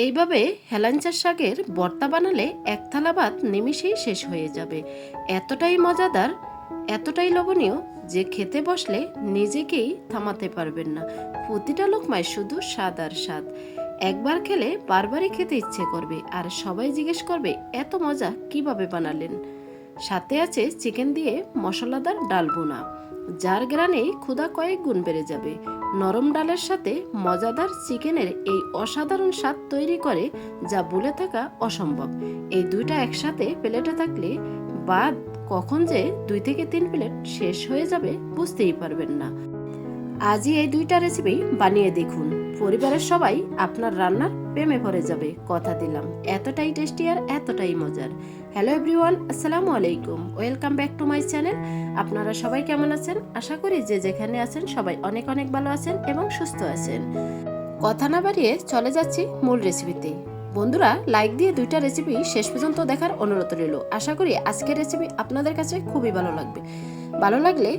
এইভাবে হেলাঞ্চার শাকের ভর্তা বানালে এক থালা ভাত নিমিষেই শেষ হয়ে যাবে। এতটাই মজাদার, এতটাই লোভনীয় যে খেতে বসলে নিজেকেই থামাতে পারবেন না। প্রতিটা লোকমায় শুধু স্বাদ আর স্বাদ। একবার খেলে বারবারই খেতে ইচ্ছে করবে, আর সবাই জিজ্ঞেস করবে এত মজা কিভাবে বানালেন। সাথে আছে চিকেন দিয়ে মশলাদার ডাল বোনা, যার গ্রানে ক্ষুধা কয়েক গুণ বেড়ে যাবে। নরম ডালের সাথে মজাদার চিকেনের এই অসাধারণ স্বাদ তৈরি করে যা বলে থাকা অসম্ভব। এই দুইটা একসাথে প্লেটে থাকলে বাদ কখন যে 2 থেকে 3 প্লেট শেষ হয়ে যাবে বুঝতেই পারবেন না। আজই এই দুইটা রেসিপি বানিয়ে দেখুন, পরিবারের সবাই আপনার রান্নার প্রেমে পড়ে যাবে, কথা দিলাম। এতটাই টেস্টি আর এতটাই মজার। হ্যালো এভরিওয়ান, আসসালামু আলাইকুম, welcome back to my channel. আপনারা সবাই কেমন আছেন? আশা করি যে যেখানে আছেন সবাই অনেক অনেক ভালো আছেন এবং সুস্থ আছেন। কথা না বাড়িয়ে চলে যাচ্ছি মূল রেসিপিতে। বন্ধুরা, লাইক দিয়ে দুইটা রেসিপি শেষ পর্যন্ত দেখার অনুরোধ রইল। আশা করি আজকের রেসিপি আপনাদের কাছে খুবই ভালো লাগবে। ভালো লাগলে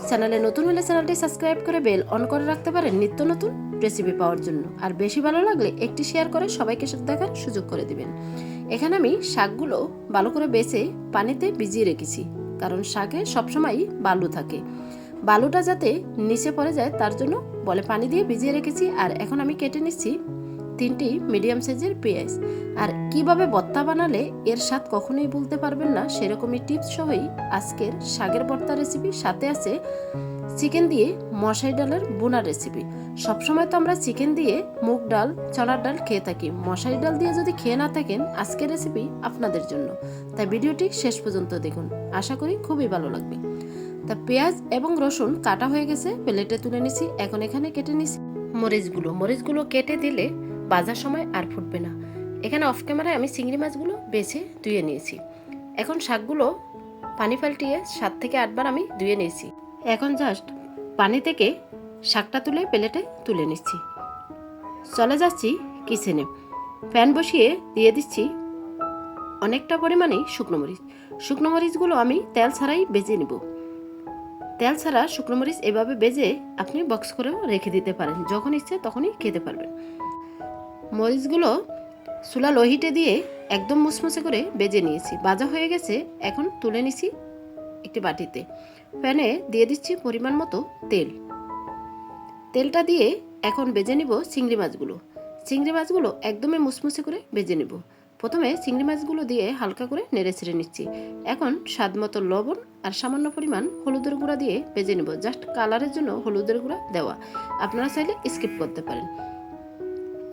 চ্যানেলে নতুন হলে চ্যানেলটি সাবস্ক্রাইব করে বেল অন করে রাখতে পারেন নিত্য নতুন রেসিপি পাওয়ার জন্য। আর বেশি ভালো লাগলে একটি শেয়ার করে সবাইকে দেখার সুযোগ করে দিবেন। এখানে আমি শাকগুলো ভালো করে বেছে পানিতে ভিজিয়ে রেখেছি, কারণ শাকে সবসময় বালু থাকে। বালুটা যাতে নিচে পড়ে যায় তার জন্য বলে পানি দিয়ে ভিজিয়ে রেখেছি। আর এখন আমি কেটে নিচ্ছি 3টি মিডিয়াম সাইজের পেঁয়াজ। আর কিভাবে ভর্তা বানালে এর স্বাদ কখনোই বলতে পারবেন না, সেরকমই টিপস সহই আজকের শাকের ভর্তা রেসিপি। সাথে আছে চিকেন দিয়ে মশাই ডালের বোনা রেসিপি। সবসময় তো আমরা চিকেন দিয়ে মুগ ডাল, চনার ডাল খেয়ে থাকি। মশারি ডাল দিয়ে যদি খেয়ে না থাকেন, আজকের রেসিপি আপনাদের জন্য। তাই ভিডিওটি শেষ পর্যন্ত দেখুন, আশা করি খুবই ভালো লাগবে। তা পেঁয়াজ এবং রসুন কাটা হয়ে গেছে, প্লেটে তুলে নিছি। এখন এখানে কেটে নিছি মরিচগুলো কেটে দিলে ভাজার সময় আর ফুটবে না। এখানে অফ ক্যামেরায় আমি চিংড়ি মাছগুলো বেছে ধুয়ে নিয়েছি। এখন শাকগুলো পানি পাল্টিয়ে 7 থেকে 8 বার আমি ধুয়ে নিয়েছি। এখন জাস্ট পানি থেকে শাকটা তুলে প্লেটে তুলে নিচ্ছি। চলে যাচ্ছি কিচেনে। প্যান বসিয়ে দিয়ে দিচ্ছি অনেকটা পরিমাণে শুকনো মরিচগুলো আমি তেল ছাড়াই ভেজে নিব। তেল ছাড়া শুকনো মরিচ এভাবে ভেজে আপনি বক্স করেও রেখে দিতে পারেন, যখন ইচ্ছে তখনই খেতে পারবেন। মরিচগুলো চুলা লো হিটে দিয়ে একদম মুসমুসে করে ভেজে নিয়েছি। ভাজা হয়ে গেছে, এখন তুলে নিছি একটি বাটিতে। প্যানে দিয়ে দিচ্ছি পরিমাণ মতো তেলটা দিয়ে এখন ভেজে নিব চিংড়ি মাছগুলো একদমই মুসমুসে করে ভেজে নিব। প্রথমে চিংড়ি মাছগুলো দিয়ে হালকা করে নেড়ে ছেড়ে নিচ্ছি। এখন স্বাদ মতো লবণ আর সামান্য পরিমাণ হলুদের গুঁড়া দিয়ে ভেজে নিব। জাস্ট কালারের জন্য হলুদের গুঁড়া দেওয়া, আপনারা চাইলে স্কিপ করতে পারেন।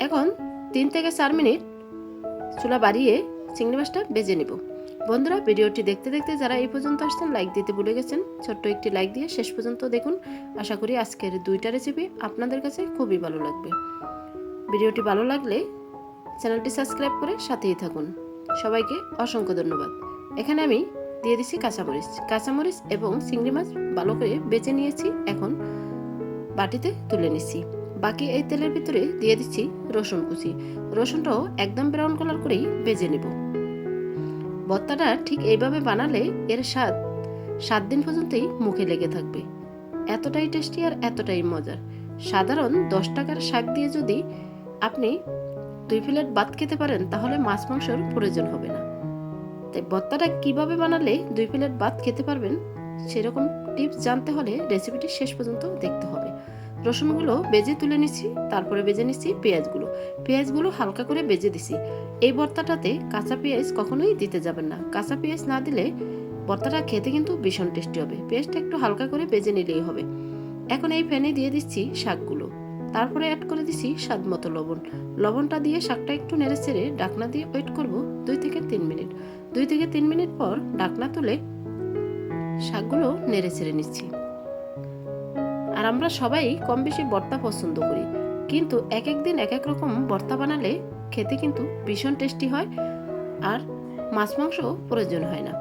এখন 3 থেকে 4 মিনিট চুলা বাড়িয়ে চিংড়ি মাছটা ভেজে নিব। বন্ধুরা, ভিডিওটি দেখতে দেখতে যারা এই পর্যন্ত আসছেন লাইক দিতে ভুলে গেছেন, ছোট্ট একটি লাইক দিয়ে শেষ পর্যন্ত দেখুন। আশা করি আজকের দুইটা রেসিপি আপনাদের কাছে খুবই ভালো লাগবে। ভিডিওটি ভালো লাগলে চ্যানেলটি সাবস্ক্রাইব করে সাথেই থাকুন। সবাইকে অসংখ্য ধন্যবাদ। এখানে আমি দিয়ে দিচ্ছি কাঁচামরিচ এবং চিংড়ি মাছ ভালো করে বেছে নিয়েছি। এখন বাটিতে তুলে নিচ্ছি। বাকি এই তেলের ভিতরে দিয়ে দিচ্ছি রসুন কুচি। রসুনটাও একদম ব্রাউন কালার করেই ভেজে নেব। ভর্তাটা ঠিক এইভাবে বানালে এর স্বাদ 7 দিন পর্যন্তই মুখে লেগে থাকবে। এতটাই টেস্টি আর এতটাই মজার। সাধারণ 10 টাকার শাক দিয়ে যদি আপনি 2 প্লেট ভাত খেতে পারেন, তাহলে মাছ মাংসর প্রয়োজন হবে না। তাই ভর্তাটা কিভাবে বানালে 2 প্লেট ভাত খেতে পারবেন, সেরকম টিপস জানতে হলে রেসিপিটি শেষ পর্যন্ত দেখতে হবে। রসুনগুলো ভেজে তুলে নিচ্ছি, তারপরে ভেজে নিচ্ছি পেঁয়াজগুলো হালকা করে ভেজে দিছি। এই ভর্তাটাতে কাঁচা পেঁয়াজ কখনোই দিতে যাবেন না। কাঁচা পেঁয়াজ না দিলে ভর্তাটা খেতে কিন্তু ভীষণ টেস্টি হবে। পেঁয়াজটা একটু হালকা করে ভেজে নিলেই হবে। এখন এই প্যানে দিয়ে দিচ্ছি শাকগুলো, তারপরে অ্যাড করে দিচ্ছি স্বাদ মতো লবণটা দিয়ে শাকটা একটু নেড়ে ছেড়ে ঢাকনা দিয়ে ওয়েট করব 2 থেকে 3 মিনিট। 2 থেকে 3 মিনিট পর ঢাকনা তুলে শাকগুলো নেড়ে ছেড়ে নিচ্ছি। আর আমরা সবাই কম বেশি ভর্তা পছন্দ করি, কিন্তু এক এক দিন এক এক রকম ভর্তা বানালে খেতে কিন্তু ভীষণ টেস্টি হয়, আর মাছ মাংস প্রয়োজন হয় না।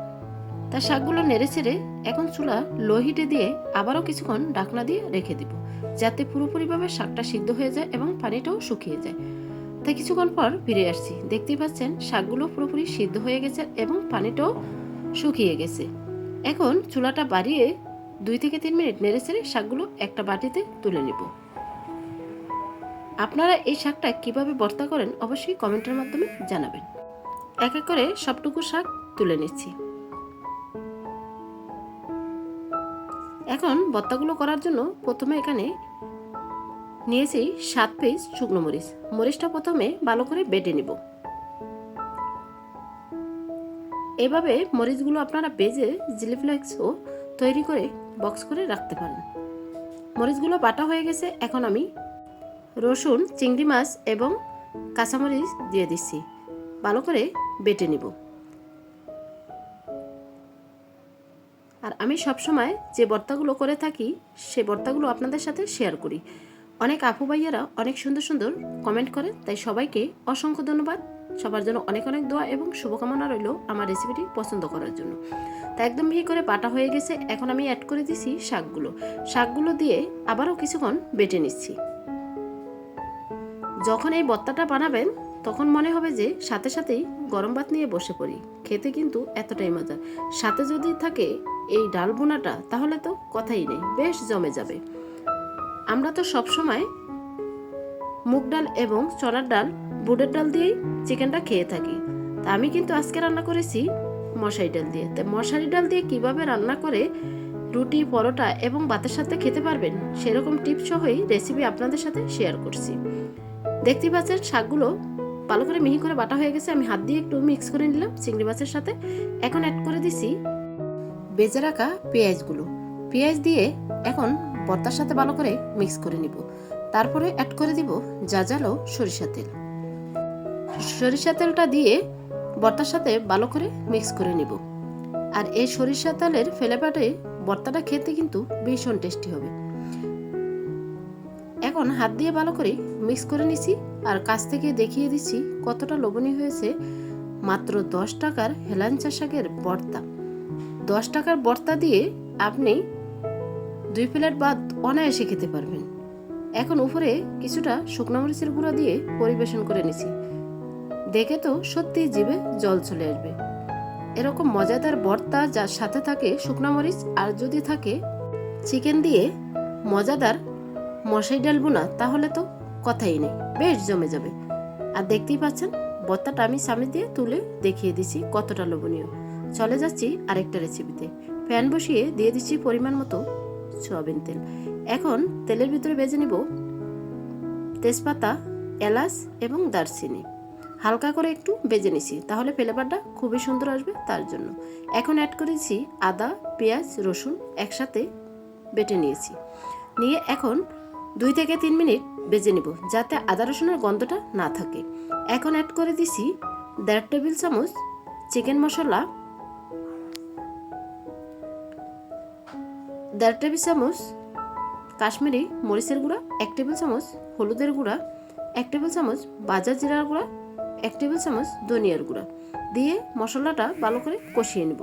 তা শাকগুলো নেড়ে ছেড়ে এখন চুলা লো হিটে দিয়ে আবারও কিছুক্ষণ ঢাকনা দিয়ে রেখে দিব, যাতে পুরোপুরিভাবে শাকটা সিদ্ধ হয়ে যায় এবং পানিটাও শুকিয়ে যায়। তাই কিছুক্ষণ পর ফিরে আসছি। দেখতেই পাচ্ছেন শাকগুলো পুরোপুরি সিদ্ধ হয়ে গেছে এবং পানিটাও শুকিয়ে গেছে। এখন চুলাটা বাড়িয়ে 2 থেকে 3 মিনিট নেড়ে ছেড়ে শাকগুলো একটা বাটিতে তুলে নিব। আপনারা এই শাকটা কিভাবে ভর্তা করেন অবশ্যই কমেন্টের মাধ্যমে জানাবেন। এক এক করে সবটুকু শাক তুলে নিচ্ছি। এখন ভর্তাগুলো করার জন্য প্রথমে এখানে নিয়েছি 7 পিস শুকনো মরিচ। মরিচটা প্রথমে ভালো করে বেটে নিব। এভাবে মরিচগুলো আপনারা বেজে চিলি ফ্লেক্সও তৈরি করে বক্স করে রাখতে পারেন। মরিচগুলো বাটা হয়ে গেছে। এখন আমি রসুন, চিংড়ি মাছ এবং কাঁচামরিচ দিয়ে দিচ্ছি। ভালো করে বেটে নিব। আর আমি সবসময় যে ভর্তাগুলো করে থাকি সেই ভর্তাগুলো আপনাদের সাথে শেয়ার করি। অনেক আপু ভাইয়েরা অনেক সুন্দর সুন্দর কমেন্ট করে, তাই সবাইকে অসংখ্য ধন্যবাদ। সবার জন্য অনেক অনেক দোয়া এবং শুভকামনা রইল আমার রেসিপিটি পছন্দ করার জন্য। তা একদম মিহি করে বাটা হয়ে গেছে। এখন আমি অ্যাড করে দিচ্ছি শাকগুলো দিয়ে আবারও কিছুক্ষণ বেটে নিচ্ছি। যখন এই ভর্তাটা বানাবেন তখন মনে হবে যে সাথে সাথেই গরম ভাত নিয়ে বসে পড়ি। খেতে কিন্তু এতটাই মজা। সাথে যদি থাকে এই ডাল বোনাটা তাহলে তো কথাই নেই, বেশ জমে যাবে। আমরা তো সবসময় মুগ ডাল এবং চনার ডাল, বুটের ডাল দিয়েই চিকেনটা খেয়ে থাকি। তা আমি কিন্তু আজকে রান্না করেছি মশারি ডাল দিয়ে। তো মশারি ডাল দিয়ে কিভাবে রান্না করে রুটি, পরোটা এবং ভাতের সাথে খেতে পারবেন সেরকম টিপস সহই রেসিপি আপনাদের সাথে শেয়ার করছি। দেখতে পাচ্ছেন শাকগুলো ভালো করে মিহি করে বাটা হয়ে গেছে। আমি হাত দিয়ে একটু মিক্স করে নিলাম চিংড়ি মাছের সাথে। এখন অ্যাড করে দিছি বেজে রাখা পেঁয়াজ দিয়ে এখন ভর্তার সাথে ভালো করে মিক্স করে নিব। তারপরে অ্যাড করে দিব জাজালো সরিষা তেলটা দিয়ে ভর্তার সাথে ভালো করে মিক্স করে নিব। আর এই সরিষা তেলের ফ্লেভারে ভর্তাটা খেতে কিন্তু ভীষণ টেস্টি হবে। এখন হাত দিয়ে ভালো করে মিক্স করে নিছি। আর কাছ থেকে দেখিয়ে দিচ্ছি কতটা লোভনীয় হয়েছে। মাত্র 10 টাকার হেলাঞ্চা শাকের ভর্তা। 10 টাকার ভর্তা দিয়ে আপনি 2 প্লেট ভাত অনায়াসে খেতে পারবেন। এখন উপরে কিছুটা শুকনো মরিচের গুঁড়া দিয়ে পরিবেশন করে নিছি। দেখে তো সত্যি জিভে জল চলে আসবে। এরকম মজাদার ভর্তা যার সাথে থাকে শুকনো মরিচ আর যদি থাকে চিকেন দিয়ে মজাদার মশারি ডাল বোনা তাহলে তো কথাই নেই, বেশ জমে যাবে। আর দেখতেই পাচ্ছেন ভর্তাটা আমি সামনে দিয়ে তুলে দেখিয়ে দিচ্ছি কতটা লোভনীয়। চলে যাচ্ছি আরেকটা রেসিপিতে। প্যান বসিয়ে দিয়ে দিচ্ছি পরিমাণ মতো সয়াবিন তেল। এখন তেলের ভিতরে ভেজে নিব তেজপাতা, এলাচ এবং দারচিনি। হালকা করে একটু ভেজে নিছি, তাহলে ফ্লেভারটা খুবই সুন্দর আসবে তার জন্য। এখন অ্যাড করেছি আদা, পেঁয়াজ, রসুন একসাথে বেটে নিয়েছি। নিয়ে এখন 2 থেকে 3 মিনিট ভেজে নিব যাতে আদা রসুনের গন্ধটা না থাকে। এখন অ্যাড করে দিছি 1.5 টেবিল চামচ চিকেন মশলা, 1.5 টেবিল চামচ কাশ্মীরি মরিচের গুঁড়া, 1 টেবিল চামচ হলুদের গুঁড়া, 1 টেবিল চামচ ভাজা জিরার গুঁড়া, 1 টেবিল চামচ ধনিয়ার গুঁড়া দিয়ে মশলাটা ভালো করে কষিয়ে নেব।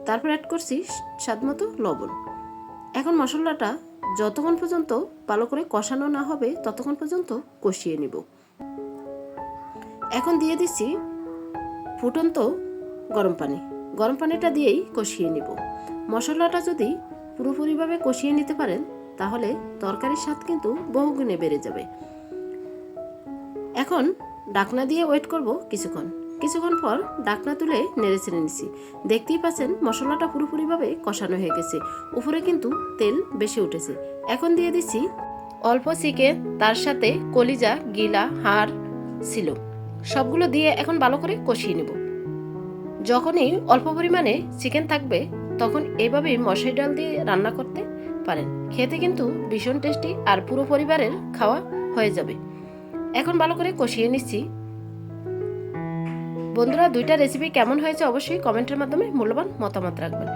তারপর অ্যাড করছি স্বাদমতো লবণ। এখন মশলাটা যতক্ষণ পর্যন্ত ভালো করে কষানো না হবে ততক্ষণ পর্যন্ত কষিয়ে নেব। এখন দিয়ে দিচ্ছি ফুটন্ত গরম পানিটা দিয়েই কষিয়ে নেব। মশলাটা যদি পুরোপুরিভাবে কষিয়ে নিতে পারেন তাহলে তরকারির স্বাদ কিন্তু বহুগুণে বেড়ে যাবে। এখন ঢাকনা দিয়ে ওয়েট করব কিছুক্ষণ পর ঢাকনা তুলে নেড়ে ছেড়ে নিচ্ছি। দেখতেই পাচ্ছেন মশলাটা পুরোপুরিভাবে কষানো হয়ে গেছে, উপরে কিন্তু তেল বেশি উঠেছে। এখন দিয়ে দিচ্ছি অল্প চিকেন, তার সাথে কলিজা, গিলা, হাড় ছিল, সবগুলো দিয়ে এখন ভালো করে কষিয়ে নেব। যখনই অল্প পরিমাণে চিকেন থাকবে তখন এইভাবেই মশারি ডাল দিয়ে রান্না করতে পারেন। খেতে কিন্তু ভীষণ টেস্টি আর পুরো পরিবারের খাওয়া হয়ে যাবে। এখন ভালো করে কষিয়ে নিচ্ছি। বন্ধুরা, 2টা রেসিপি কেমন হয়েছে অবশ্যই কমেন্টের মাধ্যমে মূল্যবান মতামত রাখবেন।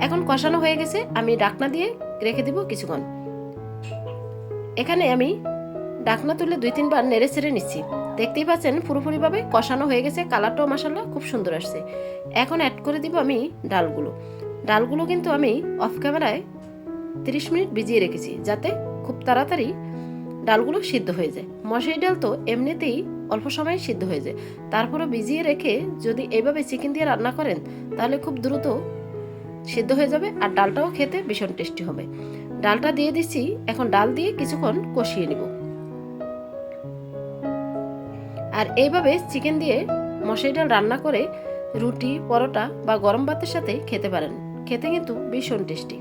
এখন কষানো হয়ে গেছে, আমি ঢাকনা দিয়ে রেখে দিব কিছুক্ষণ। এখানে আমি ঢাকনা তুলে 2-3 বার নেড়ে ছেড়ে নিচ্ছি। দেখতেই পাচ্ছেন পুরোপুরিভাবে কষানো হয়ে গেছে, কালারটাও মাশাআল্লাহ খুব সুন্দর আসছে। এখন অ্যাড করে দিব আমি ডালগুলো কিন্তু আমি অফ ক্যামেরায় 30 মিনিট ভিজিয়ে রেখেছি যাতে খুব তাড়াতাড়ি ডালগুলো সিদ্ধ হয়ে যায়। মশারি ডাল তো এমনিতেই অল্প সময়ে সিদ্ধ হয়ে যায়, তারপরে ভিজিয়ে রেখে যদি এইভাবে চিকেন দিয়ে রান্না করেন তাহলে খুব দ্রুত সিদ্ধ হয়ে যাবে আর ডালটাও খেতে ভীষণ টেস্টি হবে। ডালটা দিয়ে দিচ্ছি। এখন ডাল দিয়ে কিছুক্ষণ কষিয়ে নিব। আর এইভাবে চিকেন দিয়ে মশারি ডাল রান্না করে রুটি, পরোটা বা গরম ভাতের সাথে খেতে পারেন। খেতে কিন্তু ভীষণ টেস্টি।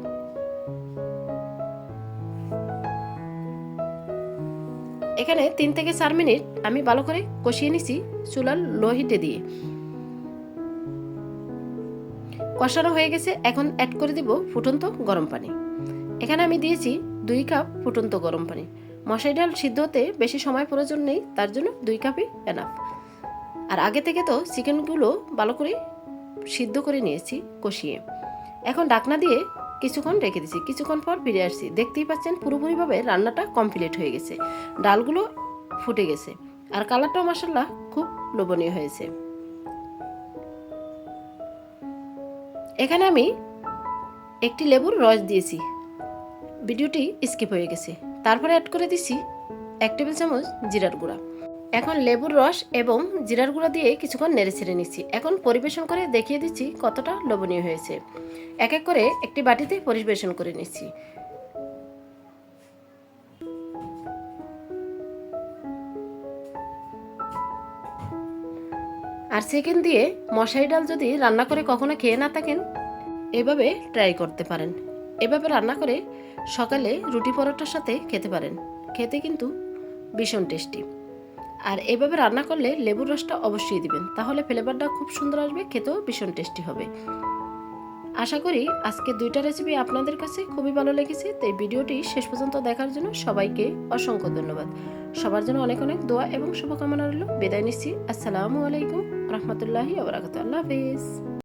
এখানে 3 থেকে 4 মিনিট আমি ভালো করে কষিয়ে নিছি চুলার লো হিটে দিয়ে। কষানো হয়ে গেছে, এখন অ্যাড করে দিব ফুটন্ত গরম পানি। এখানে আমি দিয়েছি 2 কাপ ফুটন্ত গরম পানি। মশারি ডাল সিদ্ধ হতে বেশি সময় প্রয়োজন নেই, তার জন্য 2 কাপই এনাফ। আর আগে থেকে তো চিকেনগুলো ভালো করে সিদ্ধ করে নিয়েছি কষিয়ে। এখন ঢাকনা দিয়ে কিছুক্ষণ রেখে দিয়েছি। কিছুক্ষণ পর ফিরে আসছি। দেখতেই পাচ্ছেন পুরোপুরিভাবে রান্নাটা কমপ্লিট হয়ে গেছে। ডালগুলো ফুটে গেছে আর কালারটাও মাশাআল্লাহ খুব লোভনীয় হয়েছে। এখানে আমি একটি লেবুর রস দিয়েছি, ভিডিওটি স্কিপ হয়ে গেছে। তারপরে অ্যাড করে দিচ্ছি 1 টেবিল চামচ জিরার গুঁড়া। এখন লেবুর রস এবং জিরার গুঁড়া দিয়ে কিছুক্ষণ নেড়ে ছেড়ে নিচ্ছি। এখন পরিবেশন করে দেখিয়ে দিচ্ছি কতটা লোভনীয় হয়েছে। এক এক করে একটি বাটিতে পরিবেশন করে নিচ্ছি। আর চিকেন দিয়ে মশারি ডাল যদি রান্না করে কখনো খেয়ে না থাকেন, এভাবে ট্রাই করতে পারেন। এভাবে রান্না করে সকালে রুটি পরোটার সাথে খেতে পারেন। খেতে কিন্তু ভীষণ টেস্টি। আর এভাবে রান্না করলে লেবুর রসটা অবশ্যই দিবেন, তাহলে ফ্লেভারটা খুব সুন্দর আসবে, খেতেও ভীষণ টেস্টি হবে। আশা করি আজকে 2টা রেসিপি আপনাদের কাছে খুবই ভালো লেগেছে। তো এই ভিডিওটি শেষ পর্যন্ত দেখার জন্য সবাইকে অসংখ্য ধন্যবাদ। সবার জন্য অনেক অনেক দোয়া এবং শুভকামনা রইল। বিদায় নিচ্ছি। আসসালামু আলাইকুম রহমতুল্লাহি ওয়া বারাকাতুহু। আল্লাহ হাফেজ।